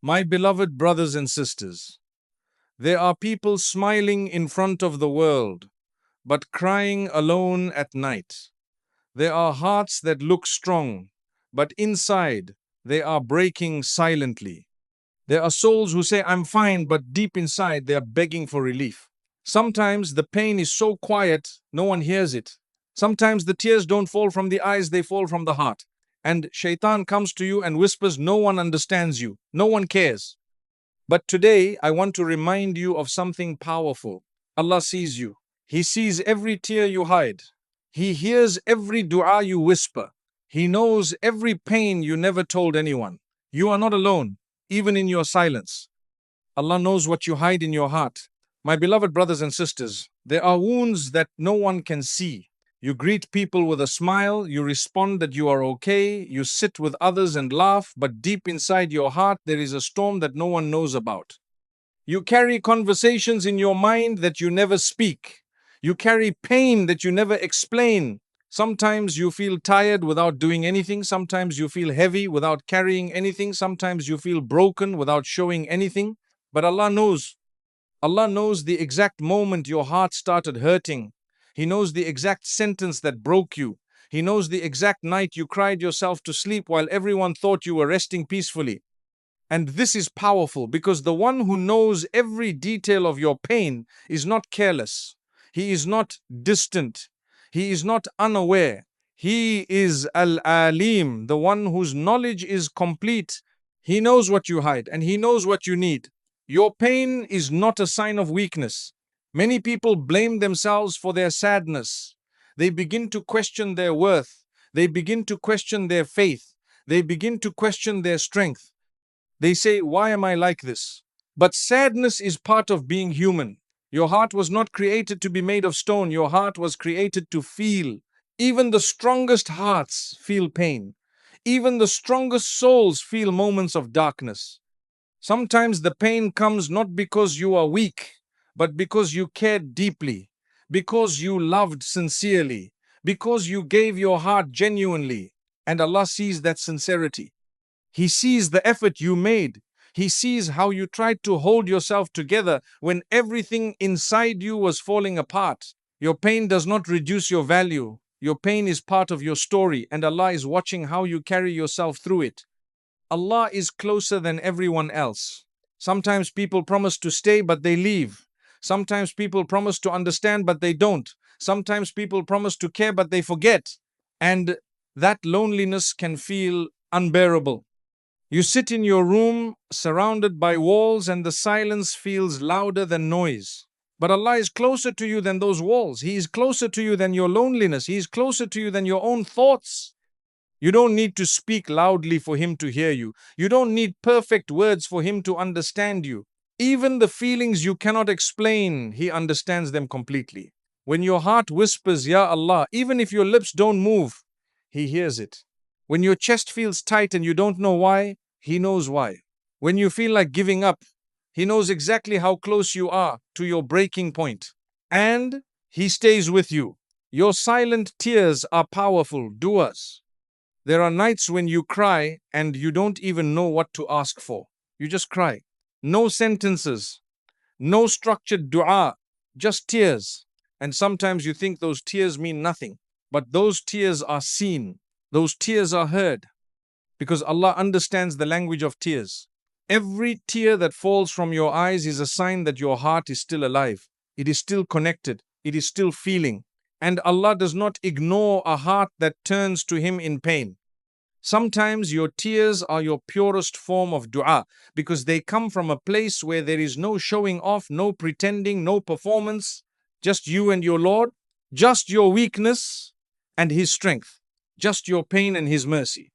My beloved brothers and sisters, there are people smiling in front of the world, but crying alone at night. There are hearts that look strong, but inside they are breaking silently. There are souls who say, I'm fine, but deep inside they are begging for relief. Sometimes the pain is so quiet, no one hears it. Sometimes the tears don't fall from the eyes, they fall from the heart. And shaitan comes to you and whispers, no one understands you, no one cares. But today, I want to remind you of something powerful. Allah sees you. He sees every tear you hide. He hears every dua you whisper. He knows every pain you never told anyone. You are not alone, even in your silence. Allah knows what you hide in your heart. My beloved brothers and sisters, there are wounds that no one can see. You greet people with a smile, you respond that you are okay, you sit with others and laugh, but deep inside your heart there is a storm that no one knows about. You carry conversations in your mind that you never speak. You carry pain that you never explain. Sometimes you feel tired without doing anything. Sometimes you feel heavy without carrying anything. Sometimes you feel broken without showing anything. But Allah knows. Allah knows the exact moment your heart started hurting. He knows the exact sentence that broke you. He knows the exact night you cried yourself to sleep while everyone thought you were resting peacefully. And this is powerful because the one who knows every detail of your pain is not careless. He is not distant. He is not unaware. He is Al-Alim, the one whose knowledge is complete. He knows what you hide and he knows what you need. Your pain is not a sign of weakness. Many people blame themselves for their sadness. They begin to question their worth. They begin to question their faith. They begin to question their strength. They say, why am I like this? But sadness is part of being human. Your heart was not created to be made of stone. Your heart was created to feel. Even the strongest hearts feel pain. Even the strongest souls feel moments of darkness. Sometimes the pain comes not because you are weak, but because you cared deeply, because you loved sincerely, because you gave your heart genuinely, and Allah sees that sincerity. He sees the effort you made. He sees how you tried to hold yourself together when everything inside you was falling apart. Your pain does not reduce your value. Your pain is part of your story, and Allah is watching how you carry yourself through it. Allah is closer than everyone else. Sometimes people promise to stay, but they leave. Sometimes people promise to understand, but they don't. Sometimes people promise to care, but they forget. And that loneliness can feel unbearable. You sit in your room surrounded by walls and the silence feels louder than noise. But Allah is closer to you than those walls. He is closer to you than your loneliness. He is closer to you than your own thoughts. You don't need to speak loudly for Him to hear you. You don't need perfect words for Him to understand you. Even the feelings you cannot explain, He understands them completely. When your heart whispers, Ya Allah, even if your lips don't move, He hears it. When your chest feels tight and you don't know why, He knows why. When you feel like giving up, He knows exactly how close you are to your breaking point. And He stays with you. Your silent tears are powerful du'as. There are nights when you cry and you don't even know what to ask for. You just cry. No sentences, no structured dua, just tears. And sometimes you think those tears mean nothing. But those tears are seen. Those tears are heard. Because Allah understands the language of tears. Every tear that falls from your eyes is a sign that your heart is still alive. It is still connected. It is still feeling. And Allah does not ignore a heart that turns to Him in pain. Sometimes your tears are your purest form of dua because they come from a place where there is no showing off, no pretending, no performance, just you and your Lord, just your weakness and His strength, just your pain and His mercy.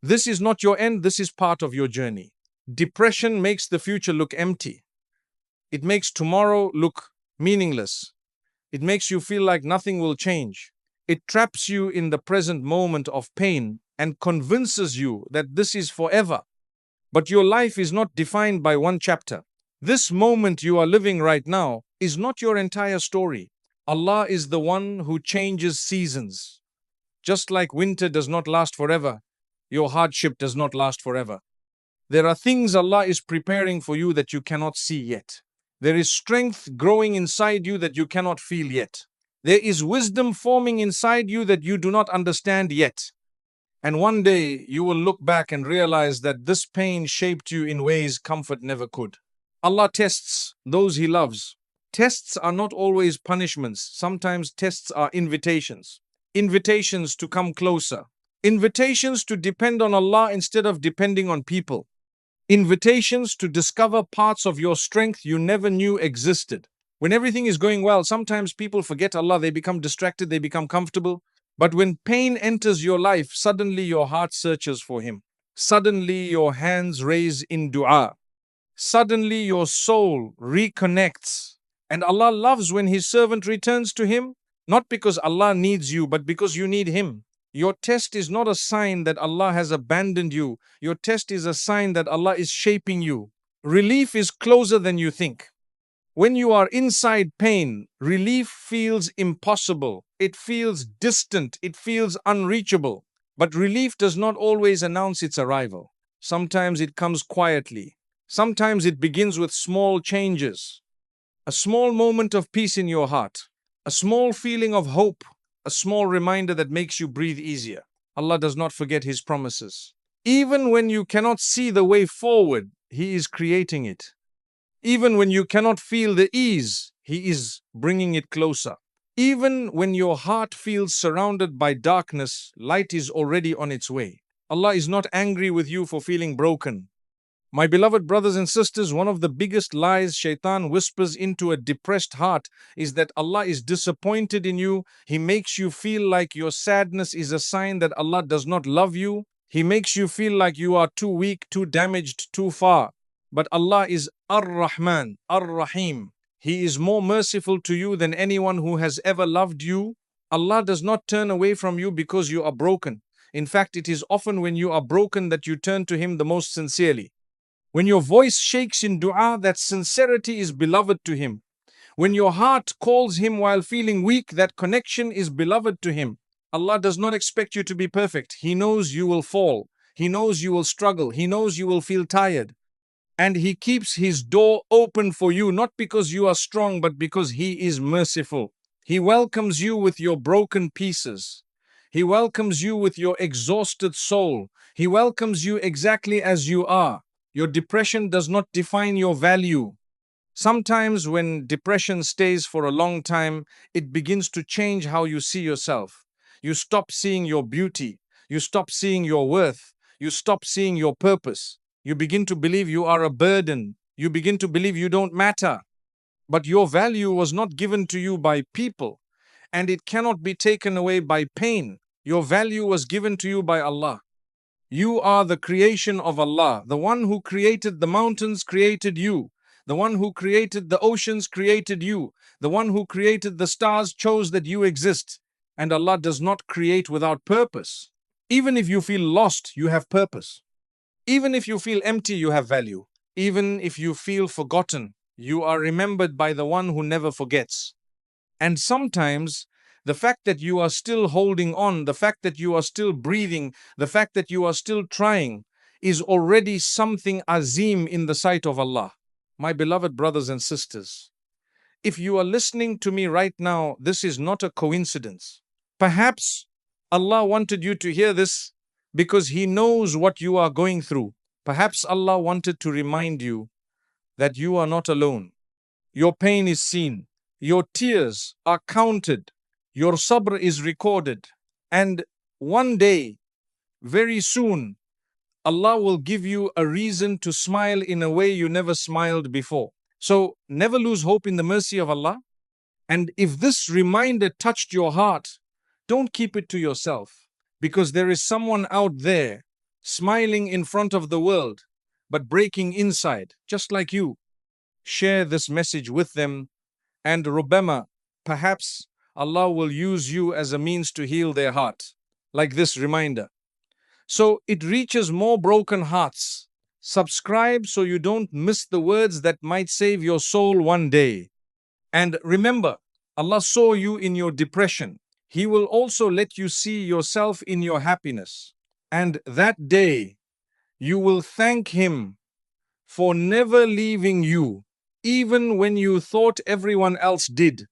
This is not your end, this is part of your journey. Depression makes the future look empty. It makes tomorrow look meaningless. It makes you feel like nothing will change. It traps you in the present moment of pain and convinces you that this is forever. But your life is not defined by one chapter. This moment you are living right now is not your entire story. Allah is the one who changes seasons. Just like winter does not last forever, your hardship does not last forever. There are things Allah is preparing for you that you cannot see yet. There is strength growing inside you that you cannot feel yet. There is wisdom forming inside you that you do not understand yet. And one day you will look back and realize that this pain shaped you in ways comfort never could. Allah tests those He loves. Tests are not always punishments. Sometimes tests are invitations. Invitations to come closer. Invitations to depend on Allah instead of depending on people. Invitations to discover parts of your strength you never knew existed. When everything is going well, sometimes people forget Allah, they become distracted, they become comfortable. But when pain enters your life, suddenly your heart searches for Him. Suddenly your hands raise in dua. Suddenly your soul reconnects. And Allah loves when His servant returns to Him, not because Allah needs you, but because you need Him. Your test is not a sign that Allah has abandoned you. Your test is a sign that Allah is shaping you. Relief is closer than you think. When you are inside pain, relief feels impossible. It feels distant. It feels unreachable. But relief does not always announce its arrival. Sometimes it comes quietly. Sometimes it begins with small changes. A small moment of peace in your heart. A small feeling of hope. A small reminder that makes you breathe easier. Allah does not forget His promises. Even when you cannot see the way forward, He is creating it. Even when you cannot feel the ease, He is bringing it closer. Even when your heart feels surrounded by darkness, light is already on its way. Allah is not angry with you for feeling broken. My beloved brothers and sisters, one of the biggest lies Shaitan whispers into a depressed heart is that Allah is disappointed in you. He makes you feel like your sadness is a sign that Allah does not love you. He makes you feel like you are too weak, too damaged, too far. But Allah is Ar-Rahman, Ar-Rahim. He is more merciful to you than anyone who has ever loved you. Allah does not turn away from you because you are broken. In fact, it is often when you are broken that you turn to Him the most sincerely. When your voice shakes in dua, that sincerity is beloved to Him. When your heart calls Him while feeling weak, that connection is beloved to Him. Allah does not expect you to be perfect. He knows you will fall. He knows you will struggle. He knows you will feel tired. And He keeps His door open for you, not because you are strong, but because He is merciful. He welcomes you with your broken pieces. He welcomes you with your exhausted soul. He welcomes you exactly as you are. Your depression does not define your value. Sometimes when depression stays for a long time, it begins to change how you see yourself. You stop seeing your beauty. You stop seeing your worth. You stop seeing your purpose. You begin to believe you are a burden. You begin to believe you don't matter. But your value was not given to you by people, and it cannot be taken away by pain. Your value was given to you by Allah. You are the creation of Allah. The one who created the mountains created you. The one who created the oceans created you. The one who created the stars chose that you exist. And Allah does not create without purpose. Even if you feel lost, you have purpose. Even if you feel empty, you have value. Even if you feel forgotten, you are remembered by the one who never forgets. And sometimes the fact that you are still holding on, the fact that you are still breathing, the fact that you are still trying is already something azim in the sight of Allah. My beloved brothers and sisters, if you are listening to me right now, this is not a coincidence. Perhaps Allah wanted you to hear this because He knows what you are going through. Perhaps Allah wanted to remind you that you are not alone. Your pain is seen. Your tears are counted. Your sabr is recorded. And one day, very soon, Allah will give you a reason to smile in a way you never smiled before. So never lose hope in the mercy of Allah. And if this reminder touched your heart, don't keep it to yourself, because there is someone out there smiling in front of the world, but breaking inside, just like you. Share this message with them, and Rubema, perhaps Allah will use you as a means to heal their heart, like this reminder. So it reaches more broken hearts. Subscribe so you don't miss the words that might save your soul one day. And remember, Allah saw you in your depression. He will also let you see yourself in your happiness. And that day, You will thank Him for never leaving you, even when you thought everyone else did.